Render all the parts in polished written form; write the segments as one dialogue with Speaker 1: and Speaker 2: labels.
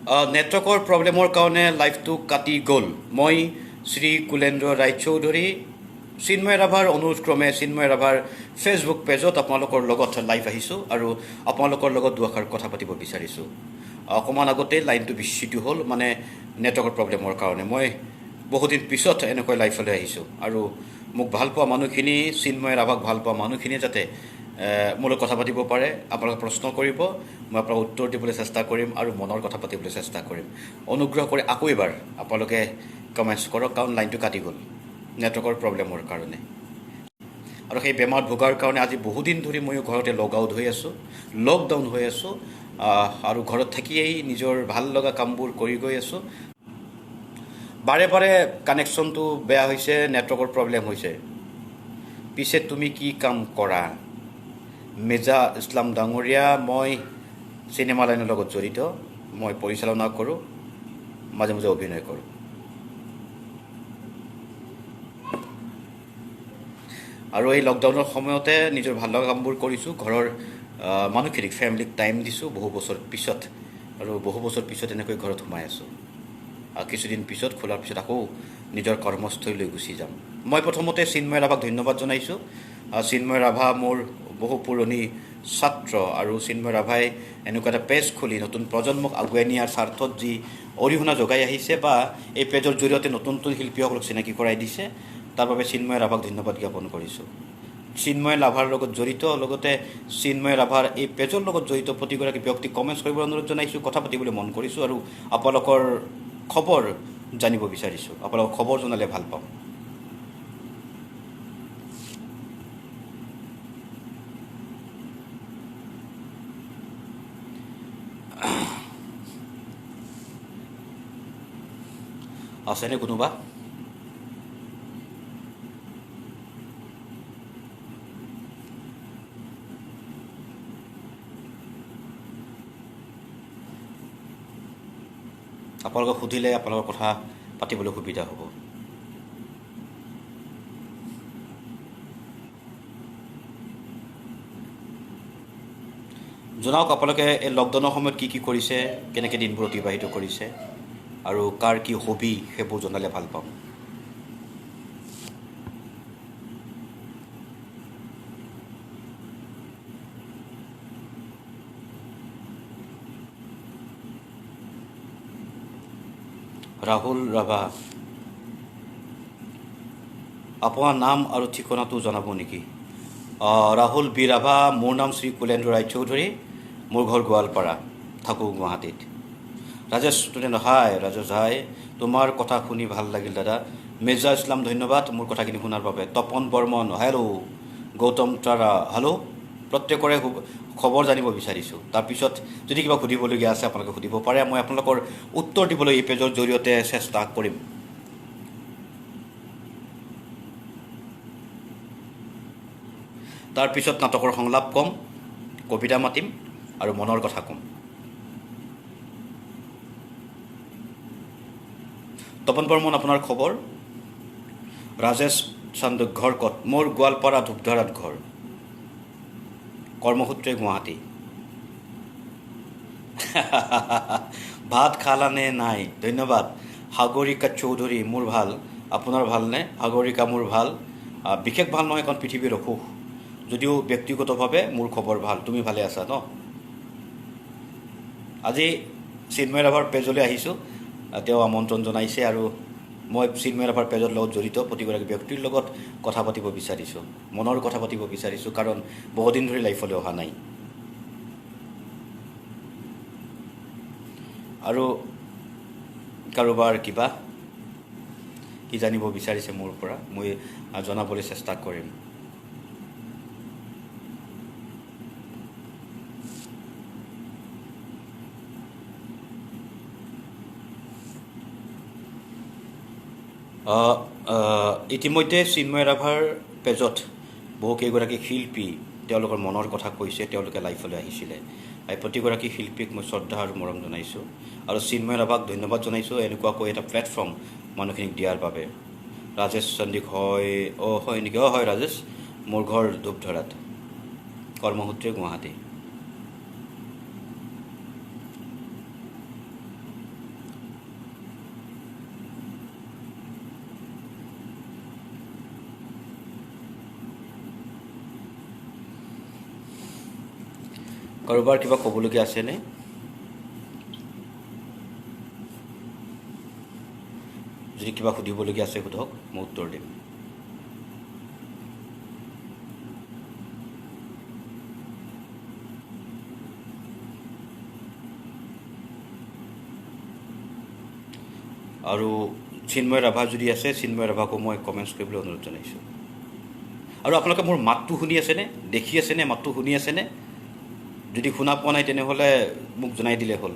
Speaker 1: নেটৱৰ্কৰ প্ৰব্লেমৰ কাৰণে লাইভটো কাটি গ'ল। মই শ্ৰী কুলেন্দ্ৰ ৰায়চৌধুৰী চিন্ময় ৰাভাৰ অনুৰোধক্ৰমে চিন্ময় ৰাভাৰ ফেচবুক পেজত আপোনালোকৰ লগত লাইভ আহিছোঁ আৰু আপোনালোকৰ লগত দুআষাৰ কথা পাতিব বিচাৰিছোঁ। অকণমান আগতে লাইনটো বিচ্যুত হ'ল, মানে নেটৱৰ্কৰ প্ৰব্লেমৰ কাৰণে। মই বহুদিন পিছত এনেকৈ লাইভলৈ আহিছোঁ আৰু মোক ভাল পোৱা মানুহখিনি, চিন্ময় ৰাভাক ভাল পোৱা মানুহখিনিয়ে যাতে মোৰ লগত কথা পাতিব পাৰে, আপোনালোকে প্ৰশ্ন কৰিব, মই আপোনাক উত্তৰ দিবলৈ চেষ্টা কৰিম আৰু মনৰ কথা পাতিবলৈ চেষ্টা কৰিম। অনুগ্ৰহ কৰি আকৌ এবাৰ আপোনালোকে কমেণ্টছ কৰক, কাৰণ লাইনটো কাটি গ'ল নেটৱৰ্কৰ প্ৰব্লেমৰ কাৰণে। আৰু সেই বেমাৰত ভোগাৰ কাৰণে আজি বহুদিন ধৰি ময়ো ঘৰতে লকডাউন হৈ আছোঁ আৰু ঘৰত থাকিয়েই নিজৰ ভাল লগা কামবোৰ কৰি গৈ আছোঁ। বাৰে বাৰে কানেকশ্যনটো বেয়া হৈছে, নেটৱৰ্কৰ প্ৰব্লেম হৈছে। পিছে তুমি কি কাম কৰা? মিৰ্জা ইছলাম ডাঙৰীয়া, মই চিনেমা লাইনৰ লগত জড়িত। মই পৰিচালনা কৰোঁ, মাজে মাজে অভিনয় কৰোঁ। আৰু এই লকডাউনৰ সময়তে নিজৰ ভাল লগা কামবোৰ কৰিছোঁ। ঘৰৰ মানুহখিনিক, ফেমিলিক টাইম দিছোঁ বহু বছৰ পিছত, আৰু বহু বছৰ পিছত এনেকৈ ঘৰত সোমাই আছোঁ। কিছুদিন পিছত, খোলাৰ পিছত আকৌ নিজৰ কৰ্মস্থলীলৈ গুচি যাম। মই প্ৰথমতে চিন্ময় ৰাভাক ধন্যবাদ জনাইছোঁ। চিন্ময় ৰাভা মোৰ বহু পুৰণি ছাত্ৰ, আৰু চিন্ময় ৰাভাই এনেকুৱা এটা পেজ খুলি নতুন প্ৰজন্মক আগুৱাই নিয়াৰ স্বাৰ্থত যি অৰিহণা যোগাই আহিছে, বা এই পেজৰ জৰিয়তে নতুন নতুন শিল্পীসকলক চিনাকি কৰাই দিছে, তাৰ বাবে চিন্ময় ৰাভাক ধন্যবাদ জ্ঞাপন কৰিছোঁ। চিন্ময় ৰাভাৰ লগত জড়িত, লগতে চিন্ময় ৰাভাৰ এই পেজৰ লগত জড়িত প্ৰতিগৰাকী ব্যক্তিক কমেণ্টছ কৰিবলৈ অনুৰোধ জনাইছোঁ, কথা পাতিবলৈ মন কৰিছোঁ আৰু আপোনালোকৰ খবৰ জানিব বিচাৰিছোঁ। আপোনালোকৰ খবৰ জনালে ভাল পাম। আছেনে কোনোবা? আপোনালোকক সুধিলে আপোনালোকৰ কথা পাতিবলৈ সুবিধা হ'ব। জনাওক আপোনালোকে এই লকডাউনৰ সময়ত কি কি কৰিছে, কেনেকৈ দিনবোৰ অতিবাহিত কৰিছে, আৰু কাৰ কি হবি, সেইবোৰ জনালে ভাল পাম। ৰাহুল ৰাভা, আপোনাৰ নাম আৰু ঠিকনাটো জনাব নেকি? ৰাহুল বি ৰাভা, মোৰ নাম শ্ৰী কুলেন্দ্ৰ ৰায়চৌধুৰী, মোৰ ঘৰ গোৱালপাৰা, থাকোঁ গুৱাহাটীত। ৰাজেশ ষ্টুডেণ্ট, হাই ৰাজেশ, হাই, তোমাৰ কথা শুনি ভাল লাগিল দাদা। মিৰ্জা ইছলাম, ধন্যবাদ মোৰ কথাখিনি শুনাৰ বাবে। তপন বৰ্মন, হেল্ল'। গৌতম তাৰা, হেল্ল'। প্ৰত্যেকৰে খবৰ জানিব বিচাৰিছোঁ। তাৰপিছত যদি কিবা সুধিবলগীয়া আছে আপোনালোকে সুধিব পাৰে, মই আপোনালোকৰ উত্তৰ দিবলৈ এই পেজৰ জৰিয়তে চেষ্টা কৰিম। তাৰপিছত নাটকৰ সংলাপ ক'ম, কবিতা মাতিম আৰু মনৰ কথা ক'ম। তপন বৰ্মন, আপোনাৰ খবৰ? ৰাজেশ চান্দু, ঘৰ ক'ত? মোৰ গোৱালপাৰা ধূপধাৰাত ঘৰ, কৰ্মসূত্ৰে গুৱাহাটী। ভাত খালানে নাই? ধন্যবাদ। সাগৰিকা চৌধুৰী, মোৰ ভাল, আপোনাৰ ভালনে? সাগৰিকা, মোৰ ভাল, বিশেষ ভাল নহয়, কাৰণ পৃথিৱীৰ অসুখ, যদিও ব্যক্তিগতভাৱে মোৰ খবৰ ভাল। তুমি ভালে আছা ন? আজি চিন্ময় ৰাভাৰ পেজলৈ আহিছোঁ, তেওঁ আমন্ত্ৰণ জনাইছে, আৰু মই চিন্ময় ৰাভাৰ পেজৰ লগত জড়িত প্ৰতিগৰাকী ব্যক্তিৰ লগত কথা পাতিব বিচাৰিছোঁ, মনৰ কথা পাতিব বিচাৰিছোঁ, কাৰণ বহুদিন ধৰি লাইফলৈ অহা নাই। আৰু কাৰোবাৰ কিবা কি জানিব বিচাৰিছে মোৰ পৰা, মই জনাবলৈ চেষ্টা কৰিম। ইতিমধ্যে চিন্ময় ৰাভাৰ পেজত বহুকেইগৰাকী শিল্পী তেওঁলোকৰ মনৰ কথা কৈছে, তেওঁলোকে লাইফলৈ আহিছিলে। প্ৰতিগৰাকী শিল্পীক মই শ্ৰদ্ধা আৰু মৰম জনাইছোঁ, আৰু চিন্ময় ৰাভাক ধন্যবাদ জনাইছোঁ এনেকুৱাকৈ এটা প্লেটফৰ্ম মানুহখিনিক দিয়াৰ বাবে। ৰাজেশ চন্দিক, হয়, হয় নেকি? হয় ৰাজেশ, মোৰ ঘৰ ধূপধাৰাত, কৰ্মসূত্ৰে গুৱাহাটী। কাৰোবাৰ কিবা ক'বলগীয়া আছেনে? যদি কিবা সুধিবলগীয়া আছে সোধক, মই উত্তৰ দিম। আৰু চিন্ময় ৰাভা যদি আছে, চিন্ময় ৰাভাকো মই কমেণ্টছ কৰিবলৈ অনুৰোধ জনাইছোঁ। আৰু আপোনালোকে মোৰ মাতটো শুনি আছেনে, দেখি আছেনে, মাতটো শুনি আছেনে? যদি শুনা পোৱা নাই তেনেহ'লে মোক জনাই দিলে হ'ল।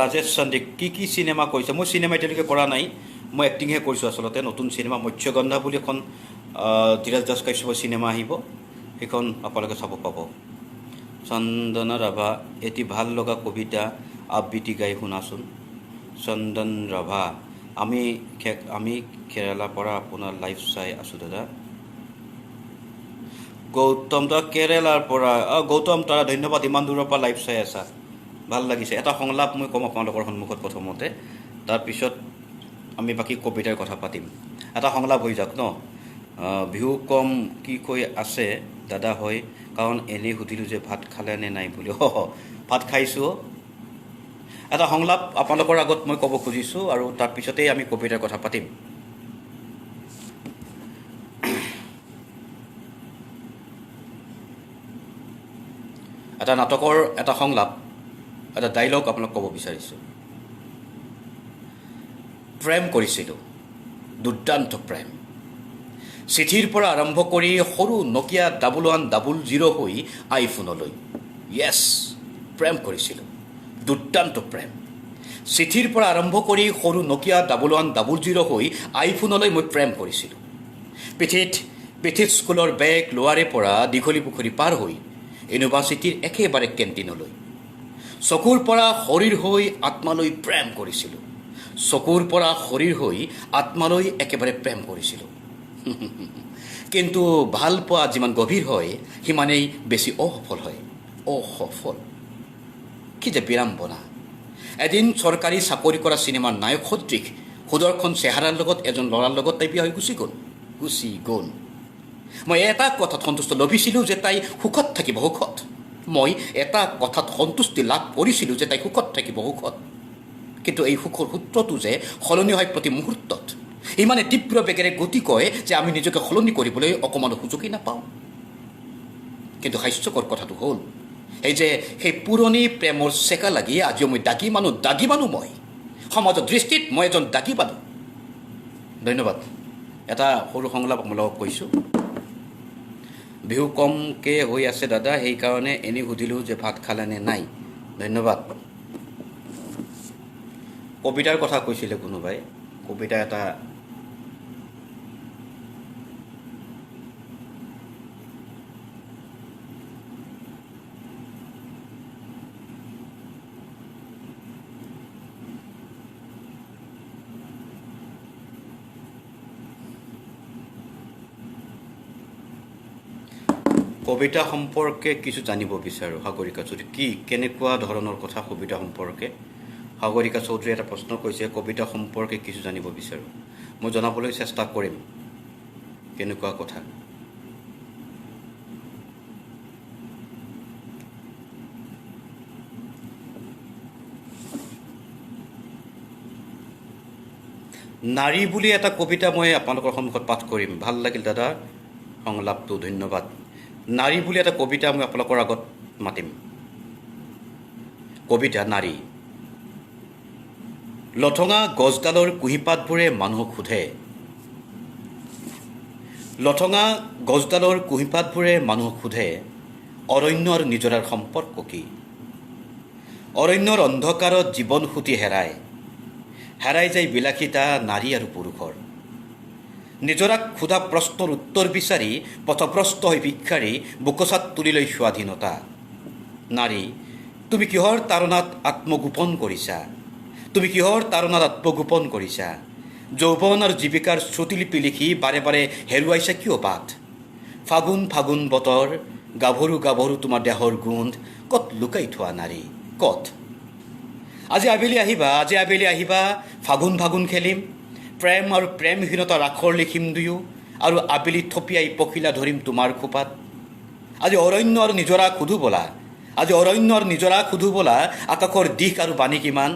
Speaker 1: ৰাজেশ চন্দিক কি চিনেমা কৰিছে? মই চিনেমা এতিয়ালৈকে কৰা নাই, মই এক্টিংহে কৰিছোঁ আচলতে। নতুন চিনেমা মৎস্যগন্ধা বুলি এখন ধীৰাজ দাস কাশ্যপৰ চিনেমা আহিব, সেইখন আপোনালোকে চাব পাব। চন্দনা ৰাভা, এটি ভাল লগা কবিতা আবৃত্তি গাই শুনাচোন। চন্দন ৰাভা, আমি কেৰেলাৰ পৰা আপোনাৰ লাইভ চাই আছোঁ দাদা। গৌতম দা কেৰেলাৰ পৰা, গৌতম তৰা ধন্যবাদ, ইমান দূৰৰ পৰা লাইভ চাই আছা, ভাল লাগিছে। এটা সংলাপ মই ক'ম আপোনালোকৰ সন্মুখত প্ৰথমতে, তাৰপিছত আমি বাকী কবিতাৰ কথা পাতিম। এটা সংলাপ হৈ যাওক ন। বিহু কম কি কৈ আছে দাদা? হয়, কাৰণ এনেই সুধিলোঁ যে ভাত খালে নে নাই বুলি। ভাত খাইছোঁ। এটা সংলাপ আপোনালোকৰ আগত মই ক'ব খুজিছোঁ, আৰু তাৰপিছতেই আমি কবিতাৰ কথা পাতিম। এটা নাটকৰ এটা সংলাপ, এটা ডাইলগ আপোনাক ক'ব বিচাৰিছোঁ। প্ৰেম কৰিছিলোঁ, দুৰ্দান্ত প্ৰেম। চিঠিৰ পৰা আৰম্ভ কৰি সৰু নকিয়া 1100 হৈ আইফোনলৈ। য়েছ, প্ৰেম কৰিছিলোঁ, দুৰ্দান্ত প্ৰেম। চিঠিৰ পৰা আৰম্ভ কৰি সৰু নকিয়া 1100 হৈ আইফোনলৈ মই প্ৰেম কৰিছিলোঁ। পিঠিত স্কুলৰ বেগ লোৱাৰে পৰা দীঘলী পুখুৰী পাৰ হৈ ইউনিভাৰ্চিটিৰ একেবাৰে কেণ্টিনলৈ। চকুৰ পৰা শৰীৰ হৈ আত্মালৈ প্ৰেম কৰিছিলোঁ। চকুৰ পৰা শৰীৰ হৈ আত্মালৈ একেবাৰে প্ৰেম কৰিছিলোঁ। কিন্তু ভাল পোৱা যিমান গভীৰ হয়, সিমানেই বেছি অসফল হয়। অসফল, কি যে বিড়ম্বনা। এদিন চৰকাৰী চাকৰি কৰা চিনেমাৰ নায়ক সদৃশ সুদৰ্শন চেহেৰাৰ লগত এজন ল'ৰাৰ লগত তাই বিয়া হৈ গুচি গ'ল। মই এটা কথাত সন্তুষ্ট লভিছিলোঁ যে তাই সুখত থাকিব, সুখত। মই এটা কথাত সন্তুষ্টি লাভ কৰিছিলোঁ যে তাই সুখত থাকিব, সুখত। কিন্তু এই সুখৰ সূত্ৰটো যে সলনি হয় প্ৰতি মুহূৰ্তত, ইমানে তীব্ৰ বেগেৰে গতি কৰে যে আমি নিজকে সলনি কৰিবলৈ অকণমানো সুযোগেই নাপাওঁ। কিন্তু হাস্যকৰ কথাটো হ'ল এই যে সেই পুৰণি প্ৰেমৰ চেকা লাগি আজিও মই দাগী মানুহ মই। সমাজৰ দৃষ্টিত মই এজন দাগী মানুহ। ধন্যবাদ। এটা সৰু সংলাপ আপোনালোকক কৈছোঁ। বিহু কমকৈ হৈ আছে দাদা, সেইকাৰণে এনেই সুধিলোঁ যে ভাত খালে নে নাই। ধন্যবাদ। কবিতাৰ কথা কৈছিলে কোনোবাই, কবিতা এটা কবিতা সম্পৰ্কে কিছু জানিব বিচাৰোঁ। সাগৰিকা চৌধুৰী, কেনেকুৱা ধৰণৰ কথা কবিতা সম্পৰ্কে? সাগৰিকা চৌধুৰীয়ে এটা প্ৰশ্ন কৰিছে, কবিতা সম্পৰ্কে কিছু জানিব বিচাৰোঁ। মই জনাবলৈ চেষ্টা কৰিম কেনেকুৱা কথা। নাৰী বুলি এটা কবিতা মই আপোনালোকৰ সন্মুখত পাঠ কৰিম। ভাল লাগিল দাদা সংলাপটো, ধন্যবাদ। নাৰী বুলি এটা কবিতা মই আপোনালোকৰ আগত মাতিম। কবিতা নাৰী। লঠঙা গছডালৰ কুঁহিপাতবোৰে মানুহক সোধে। লঠঙা গছডালৰ কুঁহিপাতবোৰে মানুহক সোধে, অৰণ্য আৰু নিজৰাৰ সম্পৰ্ক কি? অৰণ্যৰ অন্ধকাৰত জীৱন সুতি হেৰাই যায় বিলাসিতা নাৰী আৰু পুৰুষৰ। নিজৰাক সোধা প্ৰশ্নৰ উত্তৰ বিচাৰি পথভ্ৰষ্ট হৈ ভিক্ষাৰী বুকচাত তুলি লৈ স্বাধীনতা। নাৰী, তুমি কিহৰ তাৰণাত আত্মগোপন কৰিছা? তুমি কিহৰ তাৰণাত আত্মগোপন কৰিছা? যৌৱন আৰু জীৱিকাৰ শ্ৰুতিলিপি লিখি বাৰে বাৰে হেৰুৱাইছা কিয় বাট? ফাগুন বতৰ, গাভৰু তোমাৰ দেহৰ গোন্ধ, ক'ত লুকাই থোৱা নাৰী, ক'ত? আজি আবেলি আহিবা, ফাগুন খেলিম, প্ৰেম আৰু প্ৰেমহীনতা ৰাখৰ লিখিম দুয়ো, আৰু আবেলি থপিয়াই পখিলা ধৰিম তোমাৰ খোপাত। আজি অৰণ্য আৰু নিজৰা সুধো বলা, আজি অৰণ্য আৰু নিজৰা সুধো বলা, আকাশৰ দিশ আৰু বাণী কিমান।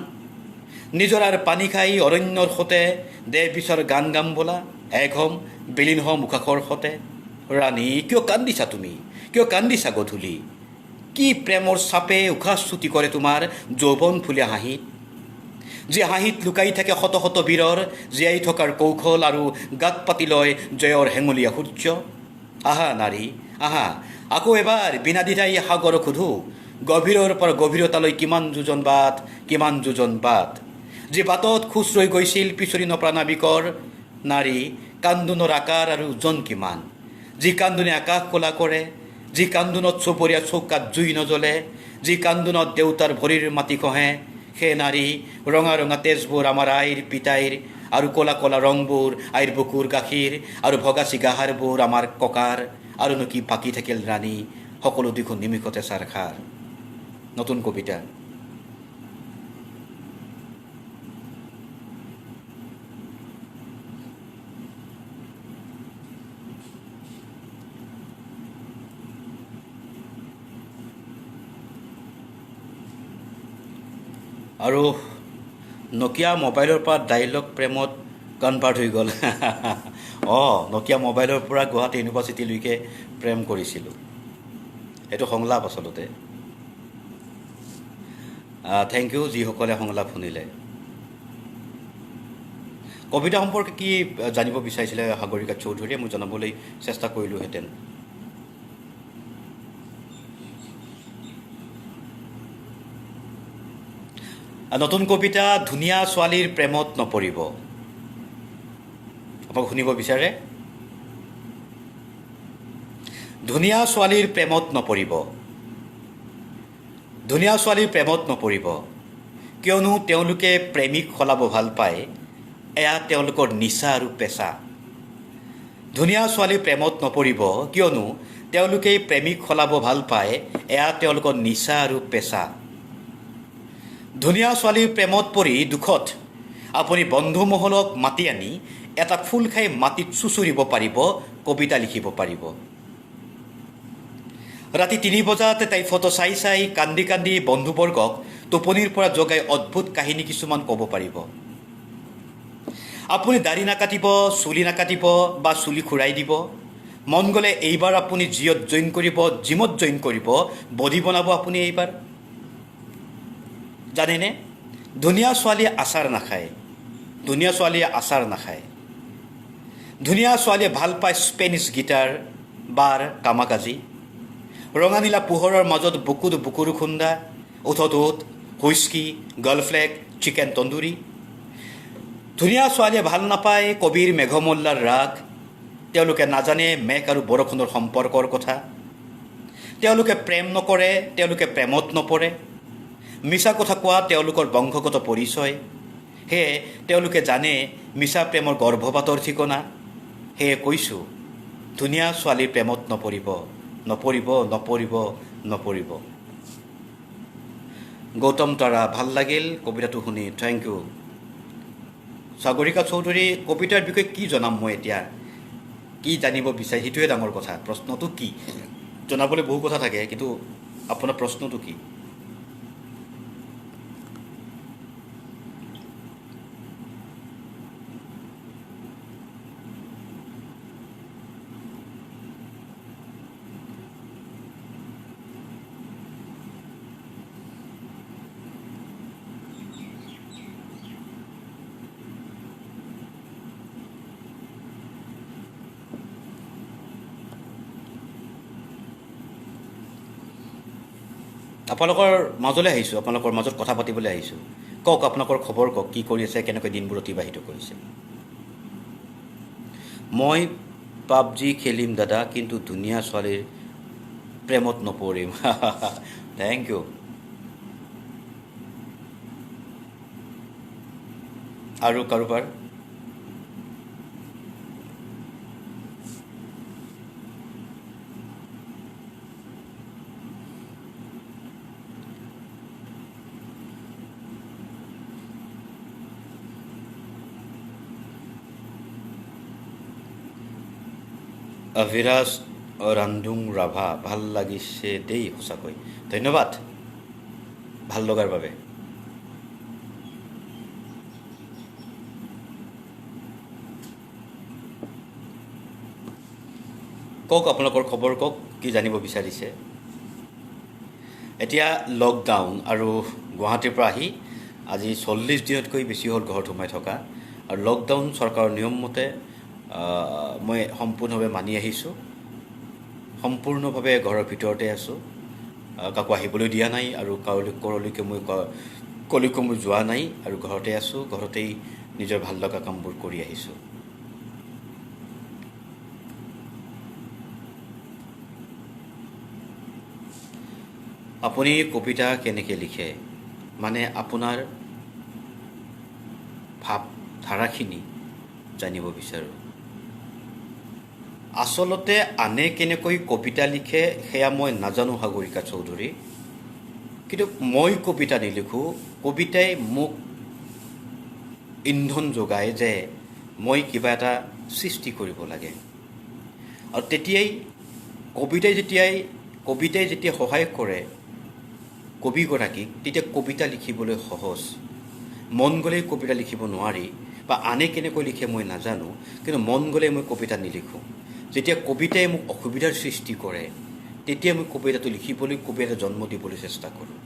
Speaker 1: নিজৰাৰ পানী খাই অৰণ্যৰ সতে দেহ বিচাৰ গান গাম বোলা, এক হম বিলীন হম উশাসৰ সতে। ৰাণী কিয় কান্দিছা তুমি, কিয় কান্দিছা গধূলি? কি প্ৰেমৰ চাপে উশাহ চুটি কৰে তোমাৰ যৌৱন ফুলীয়া হাঁহিত? যি হাঁহিত লুকাই থাকে শত শত বীৰৰ জীয়াই থকাৰ কৌশল আৰু গাত পাতি লয় জয়ৰ হেঙুলীয়া সূৰ্য। আহা নাৰী আহা, আকৌ এবাৰ বিনা দ্বিধাই সাগৰক সোধো, গভীৰৰ পৰা গভীৰতালৈ কিমান যোজন বাট, কিমান যোজন বাট। যি বাটত খোজ ৰৈ গৈছিল পিছৰি নপৰা নাবিকৰ, নাৰী কান্দোনৰ আকাৰ আৰু ওজন কিমান। যি কান্দোনে আকাশ ক'লা কৰে, যি কান্দোনত চুবুৰীয়া চৌকাত জুই নজ্বলে, যি কান্দোনত দেউতাৰ ভৰিৰ মাটি খহে, সেই নাৰী ৰঙা ৰঙা তেজবোৰ আমাৰ আইৰ পিতাইৰ, আৰু ক'লা ক'লা ৰংবোৰ আইৰ বুকুৰ গাখীৰ, আৰু ভগা চিগাহাৰবোৰ আমাৰ ককাৰ। আৰুনো কি বাকী থাকিল ৰাণী, সকলো দেখোন নিমিষতে চাৰখাৰ। নতুন কবিতা। আৰু নকিয়া মোবাইলৰ পৰা ডাইলগ প্ৰেমত কনভাৰ্ট হৈ গ'ল। অঁ, নকিয়া মোবাইলৰ পৰা গুৱাহাটী ইউনিভাৰ্চিটিলৈকে প্ৰেম কৰিছিলোঁ। এইটো সংলাপ আচলতে। থেংক ইউ যিসকলে সংলাপ শুনিলে। কবিতা সম্পৰ্কে কি জানিব বিচাৰিছিলে সাগৰিকা চৌধুৰীয়ে, মই জনাবলৈ চেষ্টা কৰিলোঁহেঁতেন। নতুন কবিতা, ধুনীয়া ছোৱালীৰ প্ৰেমত নপৰিব। আপোনাক শুনিব বিচাৰে? ধুনীয়া ছোৱালীৰ প্ৰেমত নপৰিব, ধুনীয়া ছোৱালীৰ প্ৰেমত নপৰিব, কিয়নো তেওঁলোকে প্ৰেমিক সলাব ভাল পায়, এয়া তেওঁলোকৰ নিচা আৰু পেচা। ধুনীয়া ছোৱালীৰ প্ৰেমত নপৰিব, কিয়নো তেওঁলোকে প্ৰেমিক সলাব ভাল পায়, এয়া তেওঁলোকৰ নিচা আৰু পেচা। ধুনীয়া ছোৱালীৰ প্ৰেমত পৰি দুখত আপুনি বন্ধুমহলক মাতি আনি এটা ফুল খাই মাটিত চুচুৰিব পাৰিব, কবিতা লিখিব পাৰিব। ৰাতি 3 বজাত তাই ফটো চাই চাই কান্দি কান্দি বন্ধুবৰ্গক টোপনিৰ পৰা জগাই অদ্ভুত কাহিনী কিছুমান ক'ব পাৰিব। আপুনি দাড়ি নাকাটিব, চুলি নাকাটিব বা চুলি খুৰাই দিব। মন গ'লে এইবাৰ আপুনি জিঅ'ত জইন কৰিব, জিমত জইন কৰিব, বডি বনাব আপুনি এইবাৰ। জানেনে, ধুনীয়া ছোৱালীয়ে আচাৰ নাখায়, ধুনীয়া ছোৱালীয়ে আচাৰ নাখায়। ধুনীয়া ছোৱালীয়ে ভাল পায় স্পেনিছ গীটাৰ, বাৰ, কামাকাজি। ৰঙা নীলা পোহৰৰ মাজত বুকুত বুকুৰু খুন্দা, ওঠত ওঠ, হুইস্কি, গাৰ্লফ্লেগ, চিকেন তন্দুৰী। ধুনীয়া ছোৱালীয়ে ভাল নাপায় কবিৰ মেঘমল্লাৰ ৰাগ। তেওঁলোকে নাজানে মেঘ আৰু বৰষুণৰ সম্পৰ্কৰ কথা। তেওঁলোকে প্ৰেম নকৰে, তেওঁলোকে প্ৰেমত নপৰে। মিছা কথা কোৱা তেওঁলোকৰ বংশগত পৰিচয়। সেয়ে তেওঁলোকে জানে মিছা প্ৰেমৰ গৰ্ভপাতৰ ঠিকনা। সেয়ে কৈছোঁ, ধুনীয়া ছোৱালীৰ প্ৰেমত নপৰিব, নপৰিব, নপৰিব, নপৰিব। গৌতম তাৰা, ভাল লাগিল কবিতাটো শুনি, থেংক ইউ। সাগৰিকা চৌধুৰী, কবিতাৰ বিষয়ে কি জনাম মই এতিয়া? কি জানিব বিচাৰে সেইটোৱে ডাঙৰ কথা। প্ৰশ্নটো কি? জনাবলৈ বহু কথা থাকে, কিন্তু আপোনাৰ প্ৰশ্নটো কি? আপোনালোকৰ মাজলৈ আহিছোঁ, আপোনালোকৰ মাজত কথা পাতিবলৈ আহিছোঁ। কওক, আপোনালোকৰ খবৰ কওক, কি কৰি আছে, কেনেকৈ দিনবোৰ অতিবাহিত কৰিছে? মই পাবজি খেলিম দাদা, কিন্তু ধুনীয়া ছোৱালীৰ প্ৰেমত নপৰিম। Thank U. আৰু কাৰোবাৰ? অভিৰাজ ৰান্ধুং ৰাভা ভাল লাগিছে দেই সঁচাকৈ ধন্যবাদ ভাল লগাৰ বাবে কওক আপোনালোকৰ খবৰ কওক কি জানিব বিচাৰিছে এতিয়া লকডাউন আৰু গুৱাহাটীৰ পৰা আহি আজি 40 দিনতকৈ বেছি হ'ল ঘৰত সোমাই থকা আৰু লকডাউন চৰকাৰৰ নিয়ম মতে মই সম্পূৰ্ণভাৱে মানি আহিছোঁ সম্পূৰ্ণভাৱে ঘৰৰ ভিতৰতে আছোঁ কাকো আহিবলৈ দিয়া নাই আৰু কলৈকে মই যোৱা নাই আৰু ঘৰতে আছোঁ ঘৰতেই নিজৰ ভাল লগা কামবোৰ কৰি আহিছোঁ আপুনি কবিতা কেনেকৈ লিখে মানে আপোনাৰ ভাৱধাৰাখিনি জানিব বিচাৰোঁ আচলতে আনে কেনেকৈ কবিতা লিখে সেয়া মই নাজানো সাগৰিকা চৌধুৰী কিন্তু মই কবিতা নিলিখোঁ কবিতাই মোক ইন্ধন যোগায় যে মই কিবা এটা সৃষ্টি কৰিব লাগে আৰু তেতিয়াই কবিতাই যেতিয়া সহায় কৰে কবিগৰাকীক তেতিয়া কবিতা লিখিবলৈ সহজ মন গ'লেই কবিতা লিখিব নোৱাৰি বা আনে কেনেকৈ লিখে মই নাজানো কিন্তু মন গ'লে মই কবিতা নিলিখোঁ যেতিয়া কবিতাই মোক অসুবিধাৰ সৃষ্টি কৰে তেতিয়া মই কবিতাটো লিখিবলৈ কবিতা জন্ম দিবলৈ চেষ্টা কৰোঁ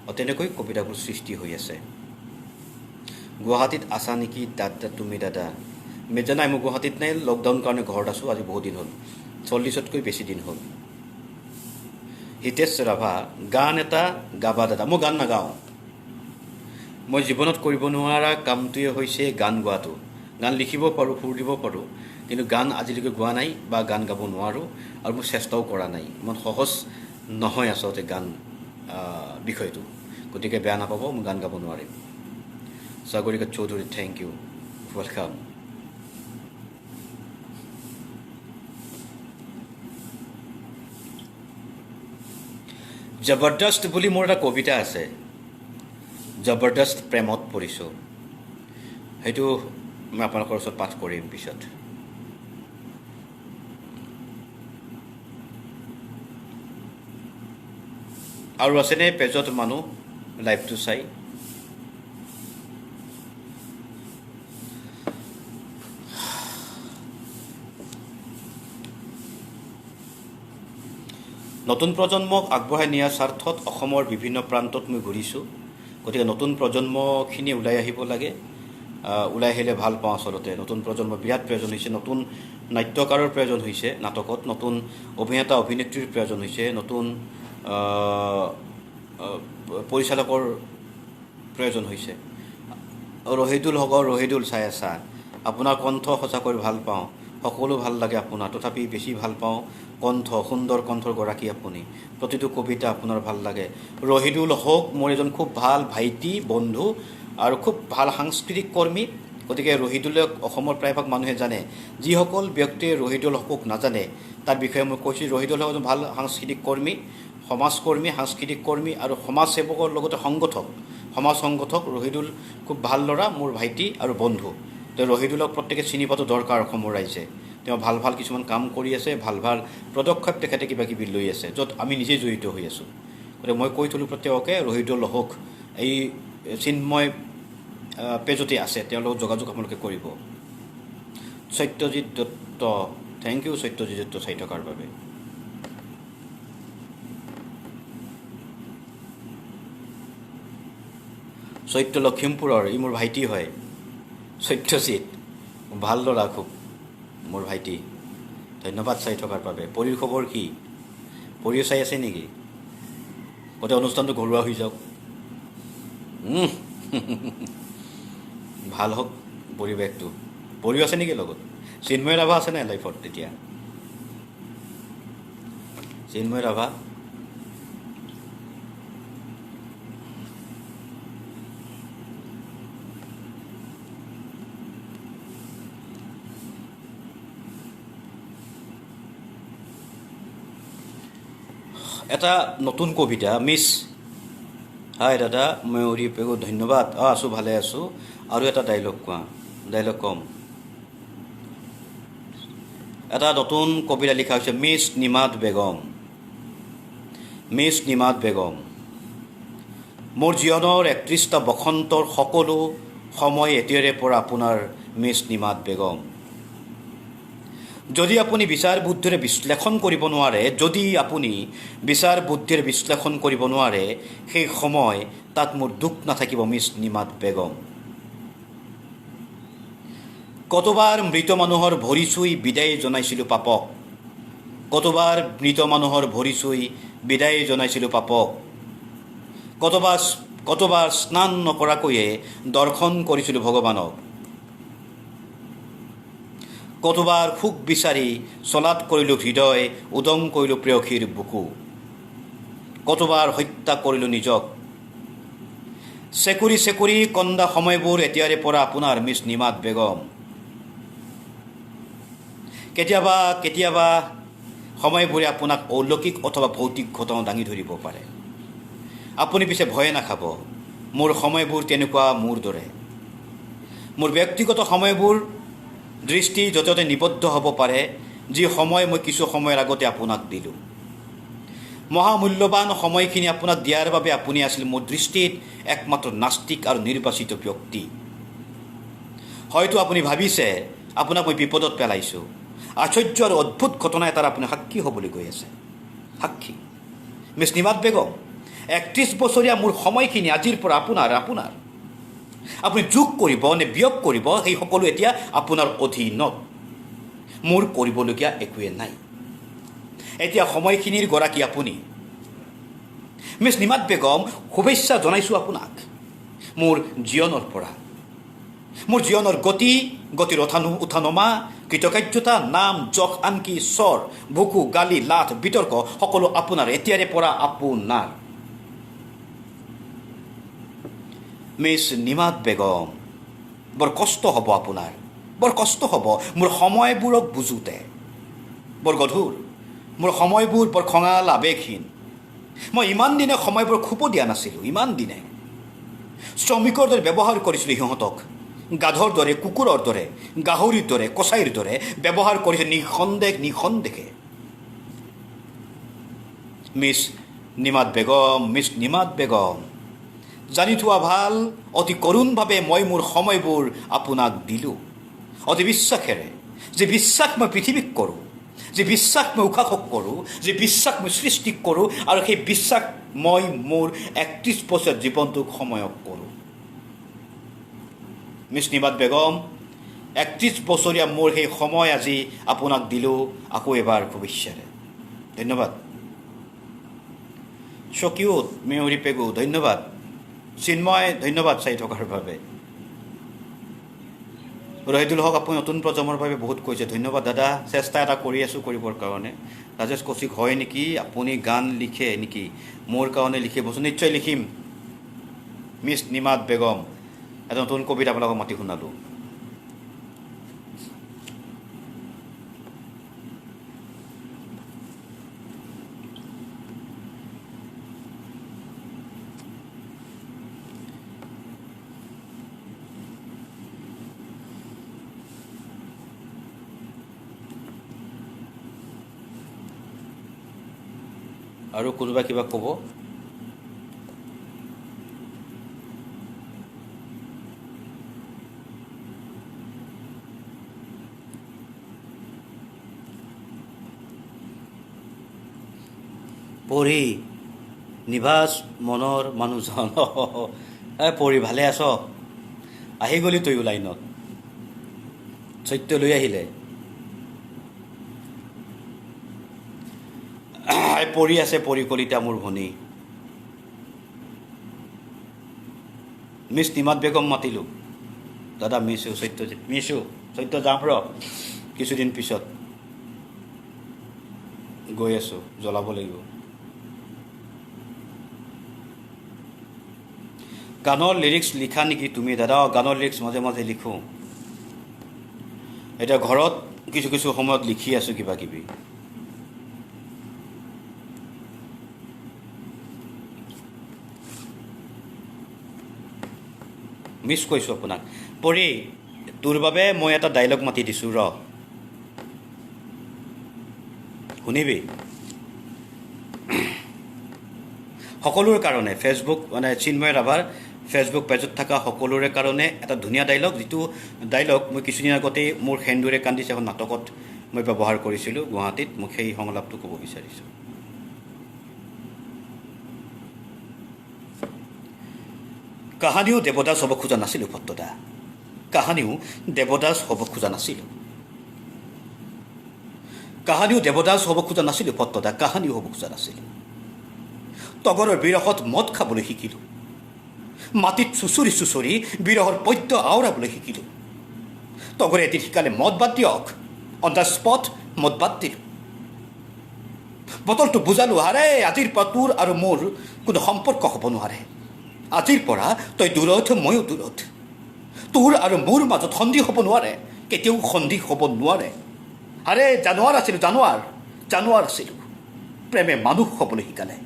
Speaker 1: আৰু তেনেকৈ কবিতাবোৰ সৃষ্টি হৈ আছে গুৱাহাটীত আছা নেকি তুমি দাদা নাই মই গুৱাহাটীত নাই লকডাউন কাৰণে ঘৰত আছোঁ আজি বহুত দিন হ'ল 40তকৈ বেছি দিন হ'ল হিতেশ ৰাভা গান এটা গাবা দাদা মই গান নাগাওঁ মই জীৱনত কৰিব নোৱাৰা কামটোৱে হৈছে গান গোৱাটো গান লিখিব পাৰোঁ সুৰ দিব পাৰোঁ কিন্তু গান আজিলৈকে গোৱা নাই বা গান গাব নোৱাৰোঁ আৰু মই চেষ্টাও কৰা নাই ইমান সহজ নহয় আচলতে গান বিষয়টো গতিকে বেয়া নাপাব মই গান গাব নোৱাৰিম Sagarika Chowdhury thank you welcome জবৰদস্ত বুলি মোৰ এটা কবিতা আছে জবৰদস্ত প্ৰেমত পৰিছোঁ সেইটো মই আপোনালোকৰ ওচৰত পাঠ কৰিম পিছত আৰু আছেনে পেজত মানুহ লাইভটো চাই নতুন প্ৰজন্মক আগবঢ়াই নিয়াৰ স্বাৰ্থত অসমৰ বিভিন্ন প্ৰান্তত মই ঘূৰিছোঁ গতিকে নতুন প্ৰজন্মখিনি ওলাই আহিব লাগে ওলাই আহিলে ভাল পাওঁ আচলতে নতুন প্ৰজন্ম বিৰাট প্ৰয়োজন হৈছে নতুন নাট্যকাৰৰ প্ৰয়োজন হৈছে নাটকত নতুন অভিনেতা অভিনেত্ৰীৰ প্ৰয়োজন হৈছে নতুন পৰিচালকৰ প্ৰয়োজন হৈছে ৰহিদুল চাই আছা আপোনাৰ কণ্ঠ সঁচাকৈ ভাল পাওঁ সকলো ভাল লাগে আপোনাৰ তথাপি বেছি ভাল পাওঁ কণ্ঠ সুন্দৰ কণ্ঠৰ গৰাকী আপুনি প্ৰতিটো কবিতা আপোনাৰ ভাল লাগে ৰহিদুল হক মোৰ এজন খুব ভাল ভাইটি বন্ধু আৰু খুব ভাল সাংস্কৃতিক কৰ্মী গতিকে ৰহিদুলক অসমৰ প্ৰায়ভাগ মানুহে জানে যিসকল ব্যক্তিয়ে ৰহিদুল হকক নাজানে তাৰ বিষয়ে মই কৈছোঁ ৰহিদুল হক এজন ভাল সাংস্কৃতিক কৰ্মী সমাজকৰ্মী সাংস্কৃতিক কৰ্মী আৰু সমাজ সেৱকৰ লগতে সমাজ সংগঠক ৰহিদুল খুব ভাল ল'ৰা মোৰ ভাইটি আৰু বন্ধু তেওঁ ৰহিদুলক প্ৰত্যেকে চিনি পোৱাটো দৰকাৰ অসমৰ ৰাইজে তেওঁ ভাল ভাল কিছুমান কাম কৰি আছে ভাল ভাল পদক্ষেপ তেখেতে কিবা কিবি লৈ আছে য'ত আমি নিজেই জড়িত হৈ আছোঁ গতিকে মই কৈ থ'লোঁ প্ৰত্যেককে ৰহিদুল হক এই চিন্ময় পেজতে আছে তেওঁৰ লগত যোগাযোগ আপোনালোকে কৰিব সত্যজিৎ দত্ত থেংক ইউ সত্যজিৎ দত্ত চাই থকাৰ বাবে সত্য লখিমপুৰৰ ই মোৰ ভাইটি হয় সত্যজিৎ ভাল ল'ৰা খুব মোৰ ভাইটি ধন্যবাদ চাই থকাৰ বাবে পৰিৰ খবৰ কি পৰিও চাই আছে নেকি গোটেই অনুষ্ঠানটো ঘৰুৱা হৈ যাওক ভাল হওক পৰিৱেশটো পৰিও আছে নেকি লগত চিন্ময় ৰাভা আছে নাই লাইফত তেতিয়া চিন্ময় ৰাভা এটা নতুন কবিতা মিছ হাই দাদা ময়ূৰী পেগু ধন্যবাদ আছোঁ ভালে আছোঁ আৰু এটা ডাইলগ কম এটা নতুন কবিতা লিখা হৈছে মিছ নিমাত বেগম। মিছ নিমাত বেগম, মোৰ জীৱনৰ 31টা বসন্তৰ সকলো সময় এতিয়াৰে পৰা আপোনাৰ মিছ নিমাত বেগম। যদি আপুনি বিচাৰ বুদ্ধিৰে বিশ্লেষণ কৰিব নোৱাৰে, সেই সময় তাত মোৰ দুখ নাথাকিব মিছ নিমাত বেগম। কতবাৰ মৃত মানুহৰ ভৰি চুই বিদায় জনাইছিলোঁ পাপক, কতবাৰ স্নান নকৰাকৈয়ে দৰ্শন কৰিছিলোঁ ভগৱানক, কতবাৰ সুখ বিচাৰি চলাত কৰিলোঁ হৃদয়, উদং কৰিলোঁ প্ৰেয়সীৰ বুকু, কতবাৰ হত্যা কৰিলোঁ নিজক। চেকুৰি কন্দা সময়বোৰ এতিয়াৰে পৰা আপোনাৰ মিছ নিমাত বেগম। কেতিয়াবা সময়বোৰে আপোনাক অলৌকিক অথবা ভৌতিক ঘটনা দাঙি ধৰিব পাৰে। আপুনি পিছে ভয়ে নাখাব, মোৰ সময়বোৰ তেনেকুৱা মোৰ দৰে। মোৰ ব্যক্তিগত সময়বোৰ দৃষ্টি য'তে নিবদ্ধ হ'ব পাৰে, যি সময় মই কিছু সময়ৰ আগতে আপোনাক দিলোঁ। মহামূল্যৱান সময়খিনি আপোনাক দিয়াৰ বাবে আপুনি আছিল মোৰ দৃষ্টিত একমাত্ৰ নাস্তিক আৰু নিৰ্বাচিত ব্যক্তি। হয়তো আপুনি ভাবিছে আপোনাক মই বিপদত পেলাইছোঁ। আশ্চৰ্য আৰু অদ্ভুত ঘটনা এটাৰ আপুনি সাক্ষী হ'বলৈ গৈ আছে। সাক্ষী মিছ নিমাত বেগম, 31 বছৰীয়া মোৰ সময়খিনি আজিৰ পৰা আপোনাৰ। আপুনি যোগ কৰিব নে বিয়োগ কৰিব, সেই সকলো এতিয়া আপোনাৰ অধীনত। মোৰ কৰিবলগীয়া একোৱে নাই। এতিয়া সময়খিনিৰ গৰাকী আপুনি। মিছ নিমাত বেগম, শুভেচ্ছা জনাইছোঁ আপোনাক মোৰ জীৱনৰ পৰা। মোৰ জীৱনৰ গতিৰ উঠা-নমা, কৃতকাৰ্যতা, নাম যশ, আনকি স্বৰ, বুকু, গালি, লাথ, বিতৰ্ক সকলো আপোনাৰ, এতিয়াৰে পৰা আপোনাৰ। মিছ নিমাত বেগম, বৰ কষ্ট হ'ব আপোনাৰ, বৰ কষ্ট হ'ব মোৰ সময়বোৰক বুজোতে। বৰ গধুৰ, মোৰ সময়বোৰ বৰ খঙাল, আৱেগহীন। মই ইমান দিনে সময়বোৰ খুব দিয়া নাছিলোঁ। ইমান দিনে শ্ৰমিকৰ দৰে ব্যৱহাৰ কৰিছিলোঁ সিহঁতক। গাধৰ দৰে, কুকুৰৰ দৰে, গাহৰিৰ দৰে, কছাইৰ দৰে ব্যৱহাৰ কৰিছে নিসন্দেহে। মিছ নিমাত বেগম, জানি থোৱা ভাল, অতি কৰোণভাৱে মই মোৰ সময়বোৰ আপোনাক দিলোঁ। অতি বিশ্বাসেৰে, যে বিশ্বাস মই পৃথিৱীক কৰোঁ, যে বিশ্বাস মই উশাসক কৰোঁ, যে বিশ্বাস মই সৃষ্টিক কৰোঁ, আৰু সেই বিশ্বাস মই মোৰ 31 বছৰীয়া জীৱনটোক সময়ক কৰোঁ। মিছ নিমাত বেগম, 31 বছৰীয়া মোৰ সেই সময় আজি আপোনাক দিলোঁ আকৌ এবাৰ শুভেচ্ছাৰে। ধন্যবাদ। চকিউত মেয়ৰী পেগু, ধন্যবাদ। চিন্ময়, ধন্যবাদ চাই থকাৰ বাবে। ৰহিদুল হক, আপুনি নতুন প্ৰজন্মৰ বাবে বহুত কৈছে, ধন্যবাদ দাদা। চেষ্টা এটা কৰি আছোঁ কৰিবৰ কাৰণে। ৰাজেশ কৌশিক, হয় নেকি আপুনি গান লিখে নেকি? মোৰ কাৰণে লিখিবচোন। নিশ্চয় লিখিম। মিছ নিমাত বেগম, এটা নতুন কবিতা আপোনালোকক মাতি শুনালোঁ। আৰু কোনোবা কিবা ক'ব? পঢ়ি নিভাজ মনৰ মানুহজন, পঢ়ি ভালে আছ? আহি গ'লি তয়ো লাইনত, সত্য লৈ আহিলে। পঢ়ি আছে কলিতা মোৰ ভনী। মিছ নিমাত বেগম মাতিলোঁ। দাদা মিছো সত্য যাম ৰ কিছুদিন পিছত, গৈ আছোঁ, জ্বলাব লাগিব। গানৰ লিৰিক্স লিখা নেকি তুমি? দাদা গানৰ লিৰিক্স মাজে মাজে লিখোঁ। এতিয়া ঘৰত কিছু সময়ত লিখি আছোঁ কিবা কিবি। মিছ কৈছোঁ আপোনাক। পঢ়ি তোৰ বাবে মই এটা ডাইলগ মাতি দিছোঁ ৰ। শুনিবি সকলোৰে কাৰণে ফেচবুক মানে চিন্ময় ৰাভাৰ ফেচবুক পেজত থকা সকলোৰে কাৰণে এটা ধুনীয়া ডাইলগ, যিটো ডাইলগ মই কিছুদিন আগতেই মোৰ সেন্দুৰে কান্দিছে এখন নাটকত মই ব্যৱহাৰ কৰিছিলোঁ গুৱাহাটীত। মোক সেই সংলাপটো ক'ব বিচাৰিছোঁ। কাহানিও দেৱদাস হ'ব খোজা নাছিলোঁ ভট্টদা, কাহানিও দেৱদাস হ'ব খোজা নাছিলোঁ, কাহানিও দেৱদাস হ'ব খোজা নাছিলোঁ ভট্টদা, কাহানিও হ'ব খোজা নাছিলোঁ। তগৰৰ বিৰহত মদ খাবলৈ শিকিলোঁ, মাটিত চুচৰি চুচৰি বিৰহৰ পদ্য আওৰাবলৈ শিকিলোঁ। তগৰে এদিন শিকালে মদ বাদ দিয়ক, অন দ্য স্পট মদ বাদ দিলোঁ। বটলটো বুজালোঁ, আৰে আজিৰ পৰা তোৰ আৰু মোৰ কোনো সম্পৰ্ক হ'ব নোৱাৰে, আজিৰ পৰা তই দূৰত ময়ো দূৰত, তোৰ আৰু মোৰ মাজত সন্ধি হ'ব নোৱাৰে, কেতিয়াও সন্ধি হ'ব নোৱাৰে। আৰে জানুৱাৰ আছিলোঁ, জানুৱাৰ আছিলোঁ, প্ৰেমে মানুহ হ'বলৈ শিকালে।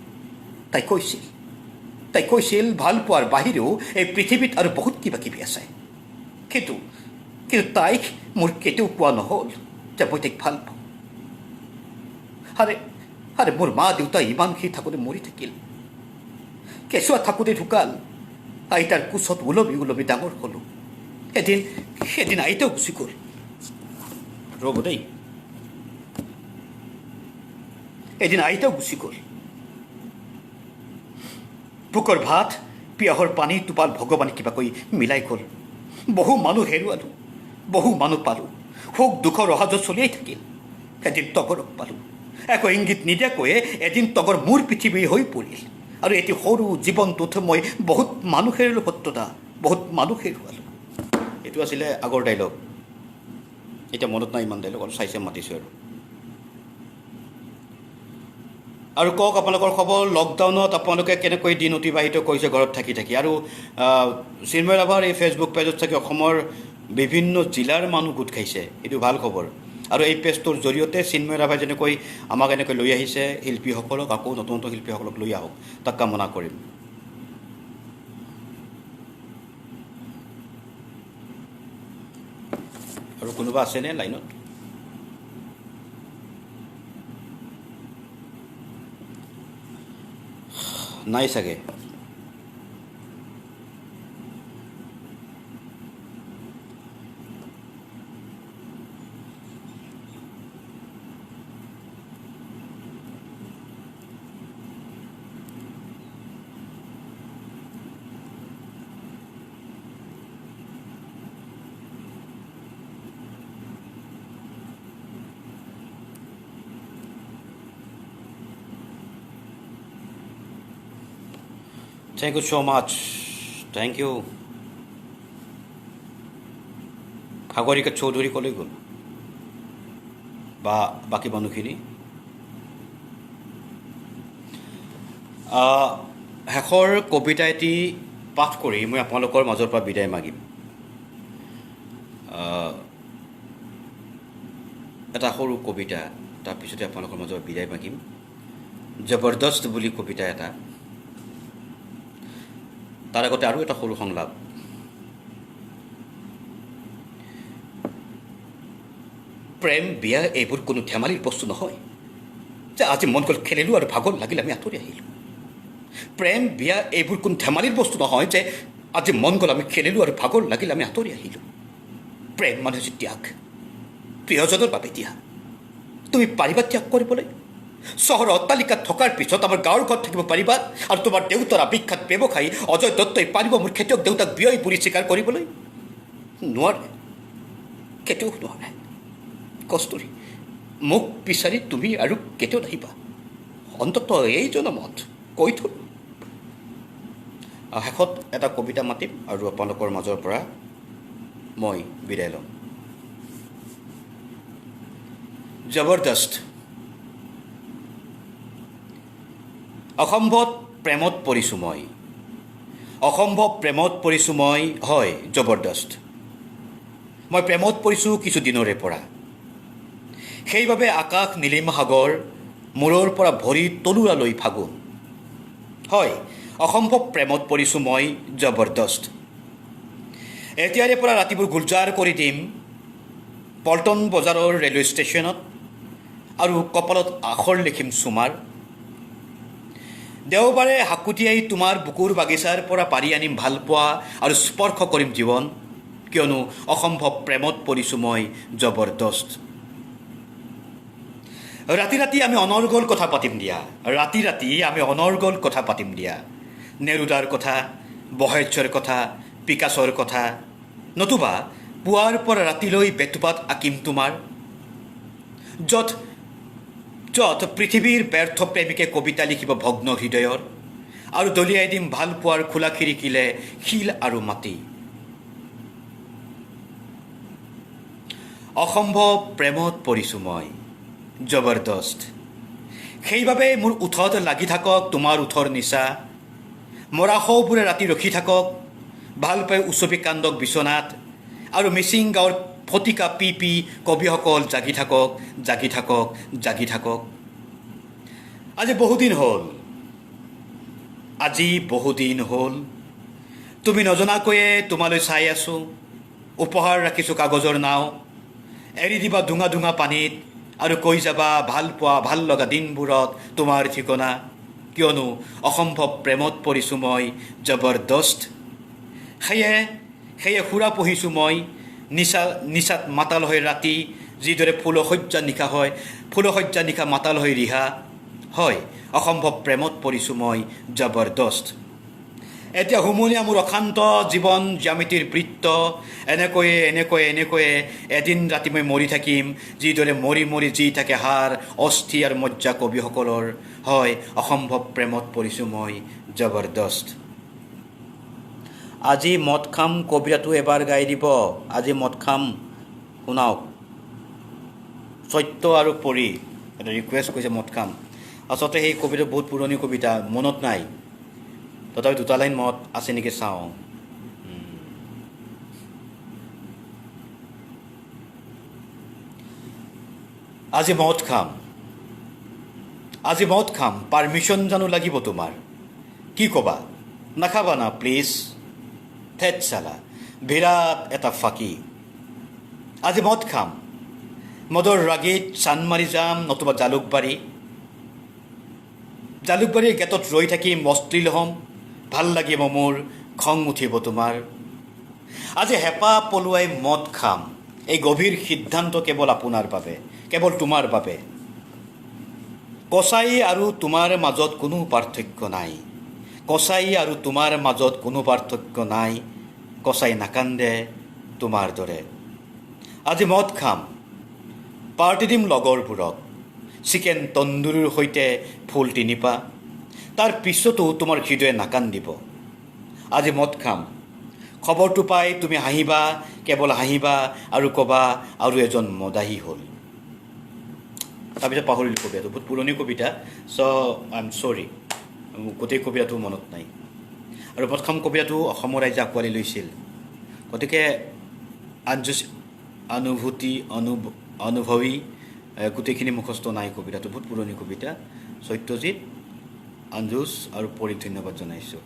Speaker 1: তাই কৈছিল ভাল পোৱাৰ বাহিৰেও এই পৃথিৱীত আৰু বহুত কিবা কিবি আছে, কিন্তু তাইক মোৰ কেতিয়াও কোৱা নহ'ল যে মই তাইক ভাল পাওঁ। আৰে মোৰ মা দেউতা ইমানখিনি থাকোঁতে মৰি থাকিল, কেঁচুৱা থাকোঁতে ঢুকাল, আইতাৰ কোচত ওলমি ডাঙৰ হ'লোঁ। এদিন আইতাও গুচি গ'ল। ৰ'ব দেই, এদিন আইতাও গুচি গ'ল। ভোকৰ ভাত পিয়াহৰ পানী টোপাল ভগৱানে কিবাকৈ মিলাই গ'ল। বহু মানুহ হেৰুৱালোঁ, বহু মানুহ পালোঁ, সুখ দুখৰ অহা যোৱা চলিয়াই থাকিল। এদিন তগৰক পালোঁ, একো ইংগিত নিদিয়াকৈয়ে এদিন তগৰ মোৰ পৃথিৱী হৈ পৰিল। আৰু এটি সৰু জীৱনটোত মই বহুত মানুহ হেৰুৱালোঁ ভট্টদা, বহুত মানুহ হেৰুৱালোঁ। এইটো আছিলে আগৰ ডাইলগ, এতিয়া মনত নাই ইমান ডাইলগ, অলপ চাইছে মাতিছোঁ আৰু কওক আপোনালোকৰ খবৰ। লকডাউনত আপোনালোকে কেনেকৈ দিন অতিবাহিত কৰিছে ঘৰত থাকি থাকি? আৰু চিন্ময় ৰাভাৰ এই ফেচবুক পেজত থাকি অসমৰ বিভিন্ন জিলাৰ মানুহ গোট খাইছে, এইটো ভাল খবৰ। আৰু এই পেজটোৰ জৰিয়তে চিন্ময় ৰাভাই যেনেকৈ আমাক এনেকৈ লৈ আহিছে শিল্পীসকলক, আকৌ নতুন নতুন শিল্পীসকলক লৈ আহক, তাক কামনা কৰিম। আৰু কোনোবা আছেনে লাইনত? নাই চাগে। Thank you so much. Thank you. Sagarika Choudhury ক'লৈ গ'ল বা বাকী মানুহখিনি? শেষৰ কবিতা এটি পাঠ কৰি মই আপোনালোকৰ মাজৰ পৰা বিদায় মাগিম। এটা সৰু কবিতা, তাৰপিছতে আপোনালোকৰ মাজৰ বিদায় মাগিম। জবৰদস্ত বুলি কবিতা এটা, তাৰ আগতে আৰু এটা সৰু সংলাপ। প্ৰেম বিয়া এইবোৰ কোনো ধেমালিৰ বস্তু নহয় যে আজি মন গ'ল খেলিলোঁ আৰু ভাগৰ লাগিল আমি আঁতৰি আহিলোঁ। প্ৰেম বিয়া এইবোৰ কোনো ধেমালিৰ বস্তু নহয় যে আজি মন গ'ল আমি খেলিলোঁ আৰু ভাগৰ লাগিল আমি আঁতৰি আহিলোঁ। প্ৰেম মানে হৈছে ত্যাগ, প্ৰিয়জনৰ বাবে দিয়া। তুমি পাৰিবা ত্যাগ কৰিবলৈ? চহৰৰ অট্টালিকাত থকাৰ পিছত আমাৰ গাঁৱৰ ঘৰত থাকিব পাৰিবা? আৰু তোমাৰ দেউতাৰ বিখ্যাত ব্যৱসায়ী অজয় দত্তই পাৰিব মোৰ খেতিয়ক দেউতাক ব্যয় বুঢ়ী স্বীকাৰ কৰিবলৈ? নোৱাৰে, কেতিয়াও নোৱাৰে। কস্তুৰী, মোক বিচাৰি তুমি আৰু কেতিয়াও নাহিবা, অন্ততঃ এই জনমত কৈ থলোঁ। শেষত এটা কবিতা মাতিম আৰু আপোনালোকৰ মাজৰ পৰা মই বিদায় ল'ম। জবৰদস্ত। অসম্ভৱ প্ৰেমত পৰিছোঁ মই, অসম্ভৱ প্ৰেমত পৰিছোঁ মই, হয় জবৰদস্ত। মই প্ৰেমত পৰিছোঁ কিছুদিনৰে পৰা, সেইবাবে আকাশ নীলিম সাগৰ, মূৰৰ পৰা ভৰি তলুৱালৈ ফাগুন। হয় অসম্ভৱ প্ৰেমত পৰিছোঁ মই জবৰদস্ত। এতিয়াৰে পৰা ৰাতিবোৰ গুলজাৰ কৰি দিম পল্টন বজাৰৰ ৰেলৱে ষ্টেচনত, আৰু কপালত আখৰ লিখিম চুমাৰ। দেওবাৰে হাকুটিয়াই তোমাৰ বুকুৰ বাগিচাৰ পৰা পাৰি আনিম ভালপোৱা আৰু স্পৰ্শ কৰিম জীৱন, কিয়নো অসম্ভৱ প্ৰেমত পৰিছোঁ মই জবৰদস্ত। ৰাতি ৰাতি আমি অনৰ্গল কথা পাতিম দিয়া, ৰাতি ৰাতি আমি অনৰ্গল কথা পাতিম দিয়া। নেৰুদাৰ কথা, বহেশ্বৰৰ কথা, পিকাচৰ কথা, নতুবা পুৱাৰ পৰা ৰাতিলৈ বেটুপাত আঁকিম তোমাৰ। য'ত য'ত পৃথিৱীৰ ব্যৰ্থ প্ৰেমিকে কবিতা লিখিব ভগ্ন হৃদয়ৰ, আৰু দলিয়াই দিম ভালপোৱাৰ খোলা খিৰিকিলে শিল আৰু মাটি। অসম্ভৱ প্ৰেমত পৰিছোঁ মই জবৰদস্ত। সেইবাবে মোৰ ওঠত লাগি থাকক তোমাৰ ওঠৰ নিচা। মৰা শৱবোৰে ৰাতি ৰখি থাকক ভাল পাই উচপি কান্দক বিচনাত, আৰু মিচিং গাঁৱৰ ফটিকা পি পি কবিসকল জাগি থাকক, জাগি থাকক, জাগি থাকক। আজি বহুদিন হ'ল তুমি নজনাকৈয়ে তোমালৈ চাই আছোঁ। উপহাৰ ৰাখিছোঁ কাগজৰ নাও, এৰি দিবা ডুঙা ডুঙা পানীত, আৰু কৈ যাবা ভাল পোৱা ভাল লগা দিনবোৰত তোমাৰ ঠিকনা, কিয়নো অসম্ভৱ প্ৰেমত পৰিছোঁ মই জবৰদস্ত। সেয়ে সুৰা পঢ়িছোঁ মই নিচাত মাতাল হৈ ৰাতি, যিদৰে ফুলশয্যা নিশা মাতাল হৈ ৰিহা। হয়, অসম্ভৱ প্ৰেমত পৰিছোঁ মই জবৰদস্ত। এতিয়া হুমুলীয়া মোৰ অশান্ত জীৱন জ্যামিতিৰ বৃত্ত, এনেকৈয়ে এদিন ৰাতি মই মৰি থাকিম, যিদৰে মৰি মৰি যি থাকে হাৰ অস্থি আৰু মজ্জা কবিসকলৰ। হয়, অসম্ভৱ প্ৰেমত পৰিছোঁ মই জবৰদস্ত। আজি মদ খাম কবিতাটো এবাৰ গাই দিব, আজি মদ খাম শুনাওক। সত্য আৰু পৰি এটা ৰিকুৱেষ্ট কৰিছে মদ খাম। আচলতে সেই কবিতা বহুত পুৰণি কবিতা, মনত নাই, তথাপি দুটা লাইন মনত আছে নেকি চাওঁ। আজি মদ খাম পাৰ্মিশ্যন জানো লাগিব তোমাৰ? কি ক'বা? নাখাবা না প্লিজ। থেট চালা, বিৰাট এটা ফাঁকি। আজি মদ খাম, মদৰ ৰাগীত চানমাৰি যাম, নতুবা জালুকবাৰীৰ গেটত ৰৈ থাকিম, অশ্লীল হ'ম, ভাল লাগিব মোৰ, খং উঠিব তোমাৰ। আজি হেঁপাহ পলুৱাই মদ খাম, এই গভীৰ সিদ্ধান্ত কেৱল আপোনাৰ বাবে, কেৱল তোমাৰ বাবে। কচাই আৰু তোমাৰ মাজত কোনো পাৰ্থক্য নাই, কচাই আৰু তোমাৰ মাজত কোনো পাৰ্থক্য নাই, কচাই নাকান্দে তোমাৰ দৰে। আজি মদ খাম, পাৰ্টি দিম লগৰবোৰক, চিকেন তন্দুৰীৰ সৈতে ফুল তিনিপা, তাৰ পিছতো তোমাৰ হৃদয়ে নাকান্দিব। আজি মদ খাম, খবৰটো পাই তুমি হাঁহিবা, কেৱল হাঁহিবা আৰু ক'বা আৰু এজন মদাহী হ'ল। তাৰপিছত পাহৰিলোঁ কবিতাটো, বহুত পুৰণি কবিতা, চ' আই এম চৰি, গোটেই কবিতাটো মনত নাই। আৰু মদ খাম কবিতাটো অসমৰ ৰাইজে আঁকোৱালি লৈছিল, গতিকে অনুভৱী গোটেইখিনি মুখস্থ নাই কবিতাটো, বহুত পুৰণি কবিতা। সত্যজিত, আঞ্জুছ আৰু পৰিক ধন্যবাদ জনাইছোঁ।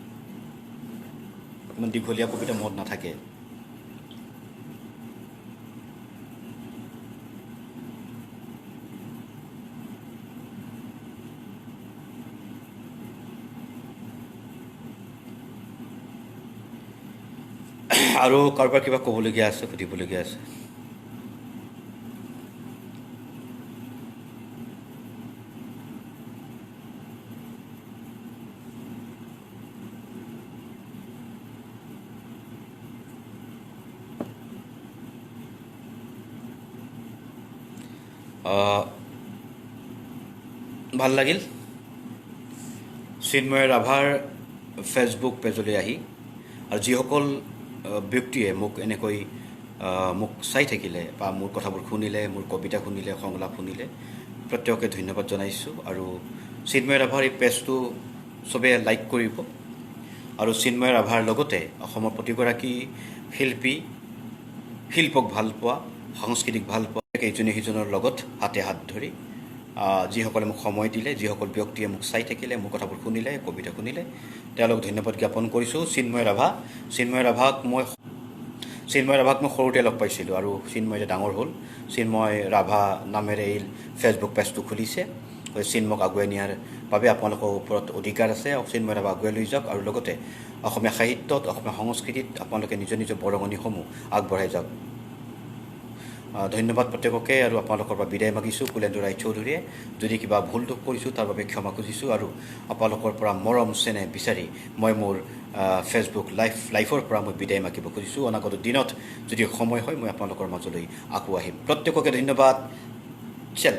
Speaker 1: ইমান দীঘলীয়া কবিতা মনত নাথাকে। আৰু কাৰোবাৰ কিবা ক'বলগীয়া আছে, সুধিবলগীয়া আছে? ভাল লাগিল চিন্ময় ৰাভাৰ ফেচবুক পেজলৈ আহি, আৰু যিসকল ব্যক্তিয়ে মোক এনেকৈ মোক চাই থাকিলে বা মোৰ কথাবোৰ শুনিলে, মোৰ কবিতা শুনিলে, সংলাপ শুনিলে, প্ৰত্যেককে ধন্যবাদ জনাইছোঁ। আৰু চিন্ময় ৰাভাৰ এই পেজটো চবে লাইক কৰিব, আৰু চিন্ময় ৰাভাৰ লগতে অসমৰ প্ৰতিগৰাকী শিল্পক ভাল পোৱা, সাংস্কৃতিক ভাল পোৱা ইজনে সিজনৰ লগত হাতে হাত ধৰি যিসকলে মোক সময় দিলে, যিসকল ব্যক্তিয়ে মোক চাই থাকিলে, মোৰ কথাবোৰ শুনিলে, কবিতা শুনিলে, তেওঁলোকক ধন্যবাদ জ্ঞাপন কৰিছোঁ। চিন্ময় ৰাভাক মই চিন্ময় ৰাভাক মই সৰুতে লগ পাইছিলোঁ আৰু চিন্ময় যে ডাঙৰ হ'ল চিন্ময় ৰাভা নামেৰে এই ফেচবুক পেজটো খুলিছে চিন্ময়ক আগুৱাই নিয়াৰ বাবে আপোনালোকৰ ওপৰত অধিকাৰ আছে চিন্ময় ৰাভা আগুৱাই লৈ যাওক আৰু লগতে অসমীয়া সাহিত্যত অসমীয়া সংস্কৃতিত আপোনালোকে নিজৰ নিজৰ বৰঙণিসমূহ আগবঢ়াই যাওক ধন্যবাদ প্ৰত্যেককে আৰু আপোনালোকৰ পৰা বিদায় মাগিছোঁ কুলেন্দ্ৰ ৰায়চৌধুৰীয়ে যদি কিবা ভুল দোষ কৰিছোঁ তাৰ বাবে ক্ষমা খুজিছোঁ আৰু আপোনালোকৰ পৰা মৰম চেনেহ বিচাৰি মই মোৰ ফেচবুক লাইভৰ পৰা মই বিদায় মাগিব খুজিছোঁ অনাগত দিনত যদি সময় হয় মই আপোনালোকৰ মাজলৈ আকৌ আহিম প্ৰত্যেককে ধন্যবাদ চেল